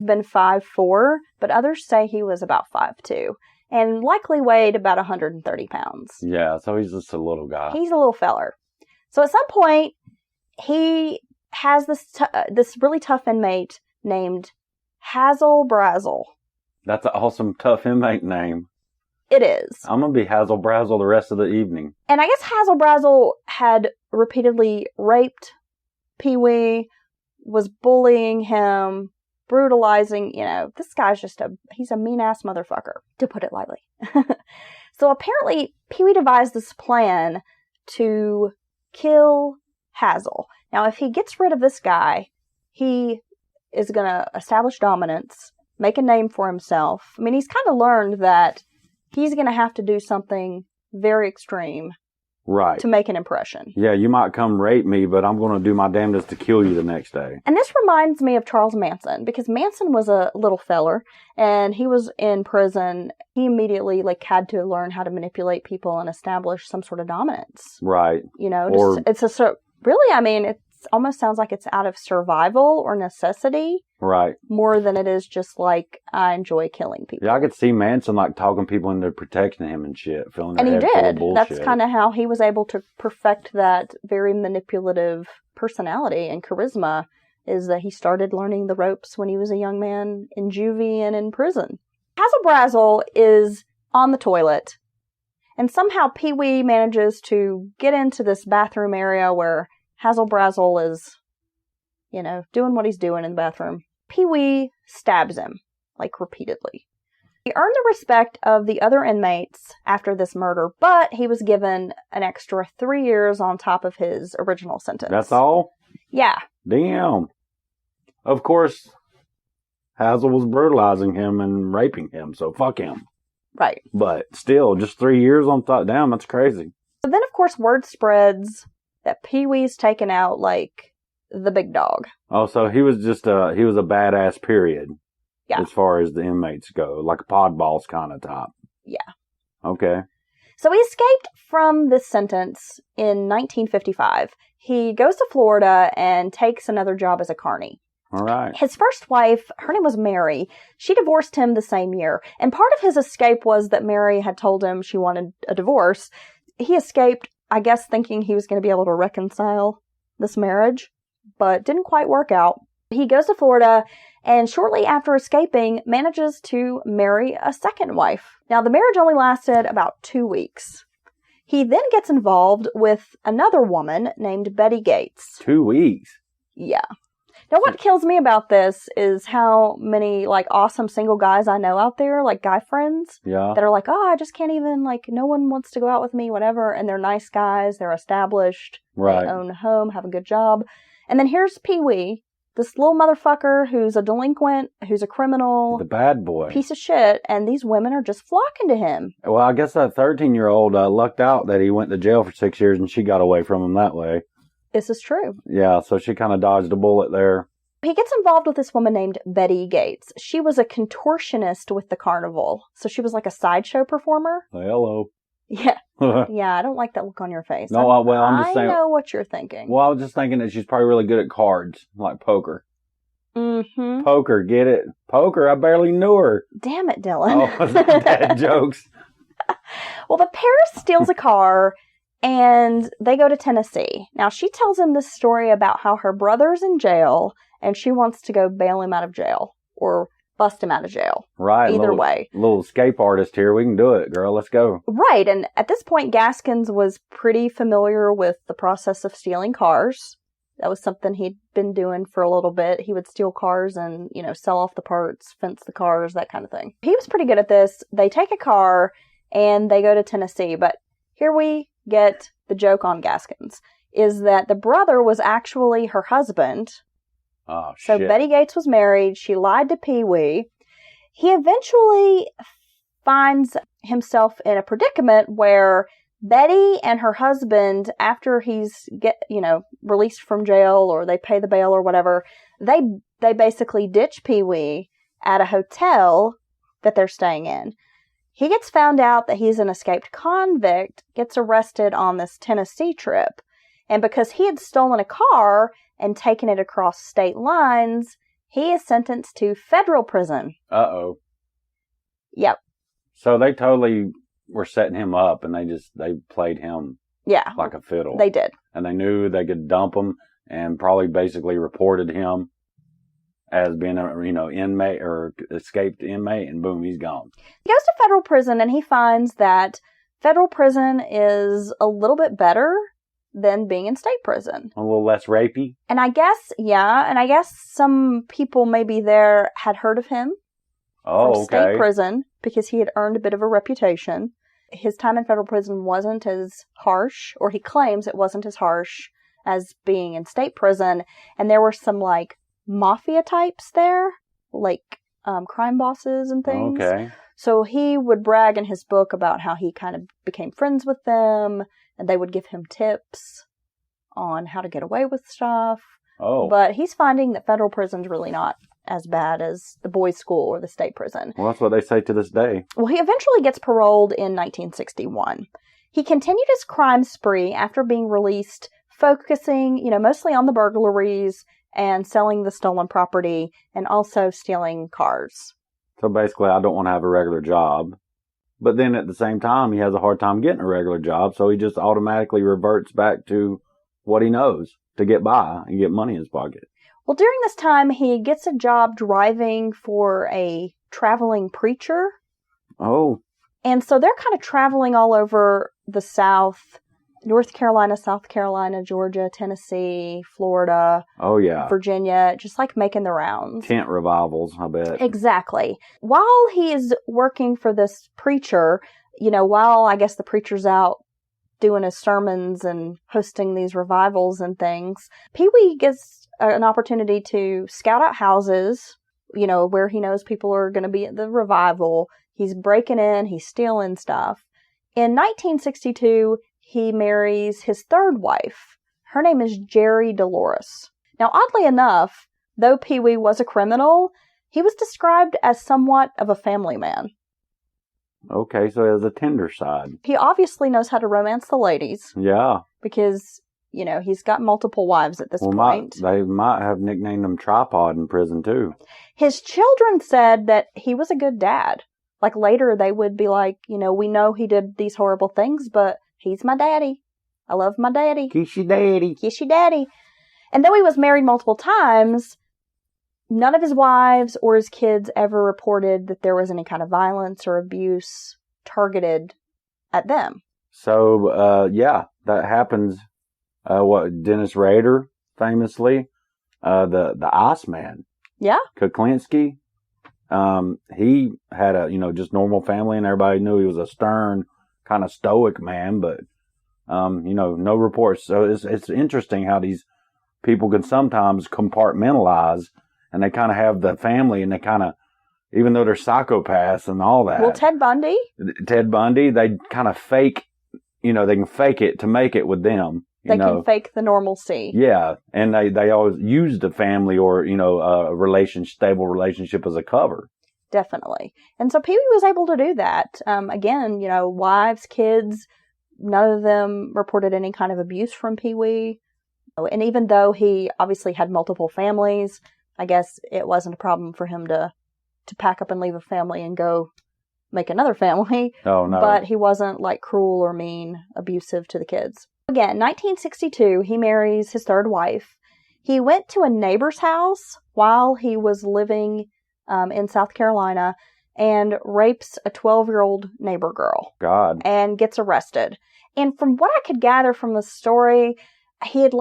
been 5'4", but others say he was about 5'2", and likely weighed about 130 pounds. Yeah, so he's just a little guy. He's a little feller. So at some point, he has this really tough inmate named Hazel Brazel. That's an awesome, tough inmate name. It is. I'm going to be Hazel Brazel the rest of the evening. And I guess Hazel Brazel had repeatedly raped Pee Wee, was bullying him, brutalizing, this guy's he's a mean-ass motherfucker, to put it lightly. So apparently, Pee Wee devised this plan to kill Hazel. Now, if he gets rid of this guy, he is going to establish dominance, make a name for himself. I mean, he's kind of learned that he's going to have to do something very extreme. Right. To make an impression. Yeah, you might come rape me, but I'm going to do my damnedest to kill you the next day. And this reminds me of Charles Manson, because Manson was a little feller, and he was in prison. He immediately, had to learn how to manipulate people and establish some sort of dominance. Right. It almost sounds like it's out of survival or necessity. Right. More than it is just I enjoy killing people. Yeah, I could see Manson talking people into protecting him and shit, filling their and he head full of did. bullshit. That's kind of how he was able to perfect that very manipulative personality and charisma, is that he started learning the ropes when he was a young man in juvie and in prison. Hazel Brazel is on the toilet, and somehow Pee Wee manages to get into this bathroom area where Hazel Brazel is, doing what he's doing in the bathroom. Pee Wee stabs him, repeatedly. He earned the respect of the other inmates after this murder, but he was given an extra 3 years on top of his original sentence. That's all? Yeah. Damn. Of course, Hazel was brutalizing him and raping him, so fuck him. Right. But still, just 3 years on top. Damn, that's crazy. So then, of course, word spreads that Pee Wee's taken out like the big dog. Oh, so he was he was a badass, period. Yeah. As far as the inmates go, like a pod boss kind of type. Yeah. Okay. So he escaped from this sentence in 1955. He goes to Florida and takes another job as a carny. All right. His first wife, her name was Mary. She divorced him the same year. And part of his escape was that Mary had told him she wanted a divorce. He escaped, I guess, thinking he was going to be able to reconcile this marriage, but didn't quite work out. He goes to Florida and shortly after escaping manages to marry a second wife. Now, the marriage only lasted about 2 weeks. He then gets involved with another woman named Betty Gates. 2 weeks? Yeah. Now, what kills me about this is how many, awesome single guys I know out there, guy friends, yeah, that are I just can't even, no one wants to go out with me, whatever, and they're nice guys, they're established, right. They own a home, have a good job. And then here's Pee Wee, this little motherfucker who's a delinquent, who's a criminal. The bad boy. Piece of shit, and these women are just flocking to him. Well, I guess that 13-year-old lucked out that he went to jail for 6 years and she got away from him that way. This is true. Yeah, so she kind of dodged a bullet there. He gets involved with this woman named Betty Gates. She was a contortionist with the carnival. So she was like a sideshow performer. Hello. Yeah. Yeah, I don't like that look on your face. No, I'm just saying. I know what you're thinking. Well, I was just thinking that she's probably really good at cards, like poker. Mm-hmm. Poker, get it? Poker, I barely knew her. Damn it, Dylan. Oh, dad jokes. Well, the pair steals a car and they go to Tennessee. Now, she tells him this story about how her brother's in jail and she wants to go bail him out of jail or bust him out of jail. Right. Either way. Little escape artist here. We can do it, girl. Let's go. Right. And at this point, Gaskins was pretty familiar with the process of stealing cars. That was something he'd been doing for a little bit. He would steal cars and, sell off the parts, fence the cars, that kind of thing. He was pretty good at this. They take a car and they go to Tennessee. But here we get the joke on Gaskins, is that the brother was actually her husband. Oh, so shit. Betty Gates was married. She lied to Pee Wee. He eventually finds himself in a predicament where Betty and her husband, after he's released from jail or they pay the bail or whatever, they basically ditch Pee Wee at a hotel that they're staying in. He gets found out that he's an escaped convict, gets arrested on this Tennessee trip. And because he had stolen a car and taken it across state lines, he is sentenced to federal prison. Uh-oh. Yep. So they totally were setting him up, and they played him like a fiddle. They did. And they knew they could dump him, and probably basically reported him as being a inmate or escaped inmate, and boom, he's gone. He goes to federal prison, and he finds that federal prison is a little bit better than being in state prison. A little less rapey. And I guess some people maybe there had heard of him from state prison because he had earned a bit of a reputation. His time in federal prison wasn't as harsh, or he claims it wasn't as harsh as being in state prison. And there were some like mafia types there, like crime bosses and things. Okay. So he would brag in his book about how he kind of became friends with them, and they would give him tips on how to get away with stuff. Oh. But he's finding that federal prison's really not as bad as the boys' school or the state prison. Well, that's what they say to this day. Well, he eventually gets paroled in 1961. He continued his crime spree after being released, focusing, mostly on the burglaries and selling the stolen property, and also stealing cars. So basically, I don't want to have a regular job. But then at the same time, he has a hard time getting a regular job, so he just automatically reverts back to what he knows to get by and get money in his pocket. Well, during this time, he gets a job driving for a traveling preacher. Oh. And so they're kind of traveling all over the South, North Carolina, South Carolina, Georgia, Tennessee, Florida. Oh, yeah. Virginia, just like making the rounds. Tent revivals, I bet. Exactly. While he is working for this preacher, while I guess the preacher's out doing his sermons and hosting these revivals and things, Pee Wee gets an opportunity to scout out houses, where he knows people are going to be at the revival. He's breaking in, he's stealing stuff. In 1962, he marries his third wife. Her name is Jerry Dolores. Now, oddly enough, though Pee Wee was a criminal, he was described as somewhat of a family man. Okay, so he has a tender side. He obviously knows how to romance the ladies. Yeah. Because, he's got multiple wives at this point. They might have nicknamed him Tripod in prison, too. His children said that he was a good dad. Like, later they would be like, we know he did these horrible things, but he's my daddy. I love my daddy. Kiss your daddy. Kiss your daddy. And though he was married multiple times, none of his wives or his kids ever reported that there was any kind of violence or abuse targeted at them. So, that happens. Dennis Rader, famously, the Iceman. Yeah. Kuklinski. He had a, just normal family, and everybody knew he was a stern, kind of stoic man, but, no reports. So it's interesting how these people can sometimes compartmentalize, and they kind of have the family, and they kind of, even though they're psychopaths and all that. Well, Ted Bundy, they kind of fake, they can fake it to make it with them. They can fake the normalcy. Yeah, and they always use the family or, a stable relationship as a cover. Definitely. And so Pee Wee was able to do that. Again, wives, kids, none of them reported any kind of abuse from Pee Wee. And even though he obviously had multiple families, I guess it wasn't a problem for him to pack up and leave a family and go make another family. Oh, no. But he wasn't like cruel or mean, abusive to the kids. Again, 1962, he marries his third wife. He went to a neighbor's house while he was living in South Carolina and rapes a 12-year-old neighbor girl. God. And gets arrested. And from what I could gather from the story, he had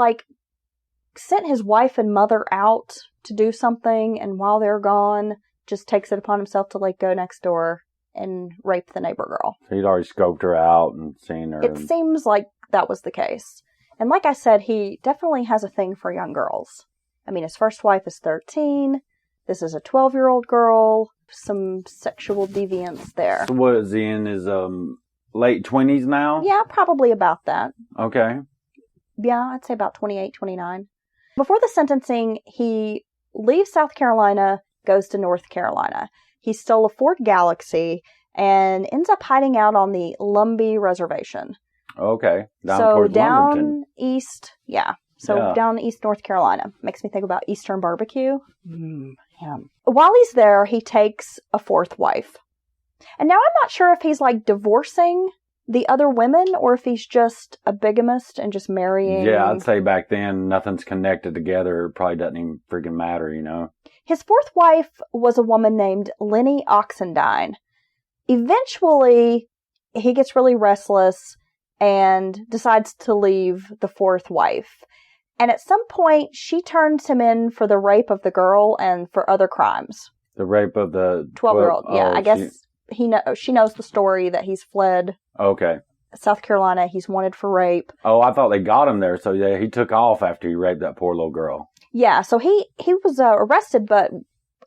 sent his wife and mother out to do something, and while they're gone, just takes it upon himself to go next door and rape the neighbor girl. So he'd already scoped her out and seen her. It seems like that was the case. And like I said, he definitely has a thing for young girls. I mean, his first wife is 13. This is a 12-year-old girl. Some sexual deviance there. So what is he in his late 20s now? Yeah, probably about that. Okay. Yeah, I'd say about 28, 29. Before the sentencing, he leaves South Carolina, goes to North Carolina. He stole a Ford Galaxy and ends up hiding out on the Lumbee Reservation. Okay. Down towards Lumberton. East, yeah. So Yeah. down in East North Carolina. Makes me think about Eastern barbecue. Yeah. While he's there, he takes a fourth wife. And now I'm not sure if he's like divorcing the other women or if he's just a bigamist and just marrying. Yeah, I'd say back then nothing's connected together. It probably doesn't even freaking matter, you know? His fourth wife was a woman named Lenny Oxendine. Eventually, he gets really restless and decides to leave the fourth wife. And at some point, she turns him in for the rape of the girl and for other crimes. The rape of the 12-year-old. Yeah, I guess she knows the story that he's fled Okay. South Carolina. He's wanted for rape. Oh, I thought they got him there. So yeah, he took off after he raped that poor little girl. Yeah, so he was arrested but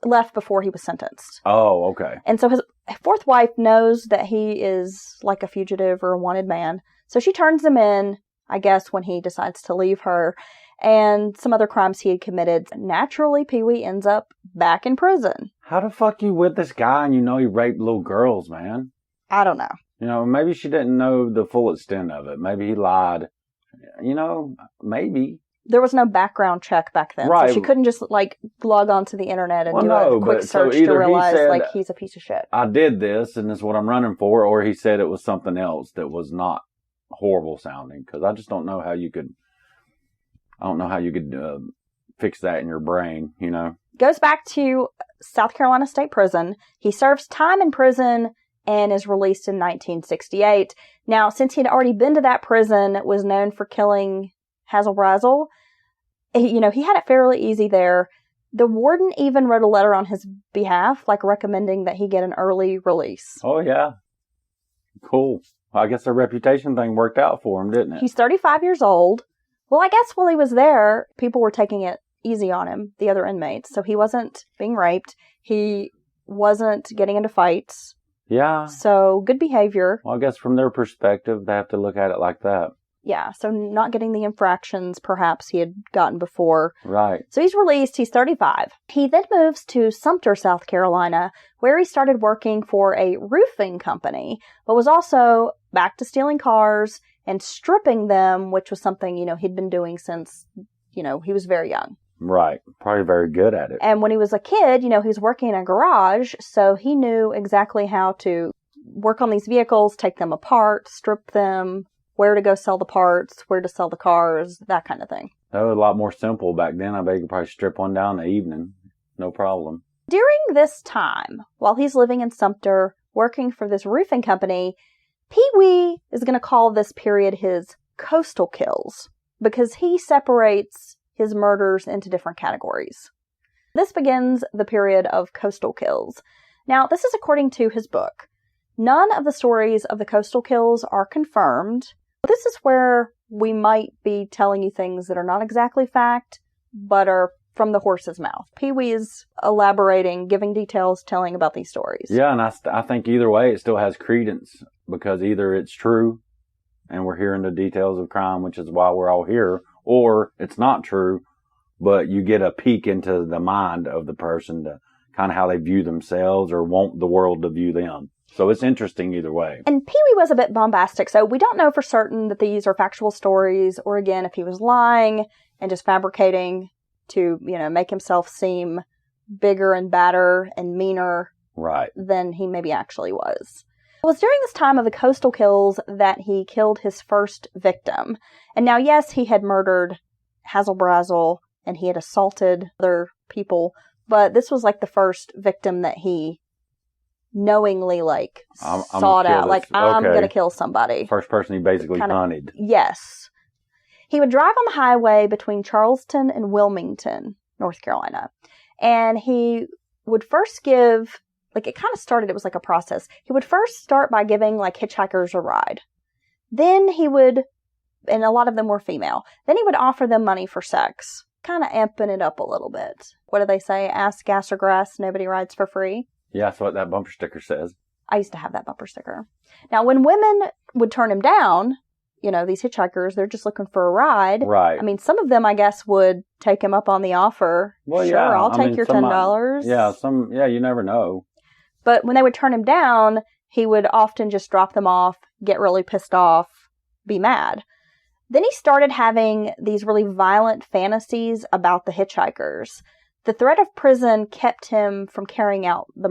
left before he was sentenced. Oh, okay. And so his fourth wife knows that he is like a fugitive or a wanted man. So she turns him in, I guess, when he decides to leave her. And some other crimes he had committed. Naturally, Pee Wee ends up back in prison. How the fuck you with this guy and you know he raped little girls, man? I don't know. You know, maybe she didn't know the full extent of it. Maybe he lied. You know, maybe. There was no background check back then. Right. So she couldn't just like log onto the internet and do a quick so search to either he realize said, like he's a piece of shit. I did this and this is what I'm running for, or he said it was something else that was not horrible sounding. Because I just don't know how you could, fix that in your brain, you know? Goes back to South Carolina State Prison. He serves time in prison and is released in 1968. Now, since he'd already been to that prison, was known for killing Hazel Brazel, he had it fairly easy there. The warden even wrote a letter on his behalf, like recommending that he get an early release. Oh, yeah. Cool. I guess the reputation thing worked out for him, didn't it? He's 35 years old. Well, I guess while he was there, people were taking it easy on him, the other inmates. So he wasn't being raped. He wasn't getting into fights. Yeah. So good behavior. Well, I guess from their perspective, they have to look at it like that. Yeah, so not getting the infractions perhaps he had gotten before. Right. So he's released. He's 35. He then moves to Sumter, South Carolina, where he started working for a roofing company, but was also back to stealing cars and stripping them, which was something, he'd been doing since, he was very young. Right. Probably very good at it. And when he was a kid, he was working in a garage, so he knew exactly how to work on these vehicles, take them apart, strip them, where to go sell the parts, where to sell the cars, that kind of thing. That was a lot more simple back then. I bet you could probably strip one down in the evening. No problem. During this time, while he's living in Sumter, working for this roofing company, Pee Wee is going to call this period his coastal kills because he separates his murders into different categories. This begins the period of coastal kills. Now, this is according to his book. None of the stories of the coastal kills are confirmed. This is where we might be telling you things that are not exactly fact, but are from the horse's mouth. Pee Wee is elaborating, giving details, telling about these stories. Yeah, and I think either way it still has credence because either it's true and we're hearing the details of crime, which is why we're all here, or it's not true, but you get a peek into the mind of the person to kind of how they view themselves or want the world to view them. So it's interesting either way. And Pee Wee was a bit bombastic, so we don't know for certain that these are factual stories, or again, if he was lying and just fabricating to, make himself seem bigger and badder and meaner right. than he maybe actually was. It was during this time of the coastal kills that he killed his first victim. And now, yes, he had murdered Hazel Brazel and he had assaulted other people, but this was like the first victim that he knowingly sought out. I'm going to kill somebody. First person he basically hunted. Yes. He would drive on the highway between Charleston and Wilmington, North Carolina. And he would first give, it kind of started, it was like a process. He would first start by giving hitchhikers a ride. Then he would, and a lot of them were female, then he would offer them money for sex, kind of amping it up a little bit. What do they say? Ask gas or grass, nobody rides for free. Yeah, that's what that bumper sticker says. I used to have that bumper sticker. Now, when women would turn him down, these hitchhikers, they're just looking for a ride. Right. I mean, some of them, I guess, would take him up on the offer. Well, sure, yeah. I'll take your $10. Yeah, you never know. But when they would turn him down, he would often just drop them off, get really pissed off, be mad. Then he started having these really violent fantasies about the hitchhikers. The threat of prison kept him from carrying out the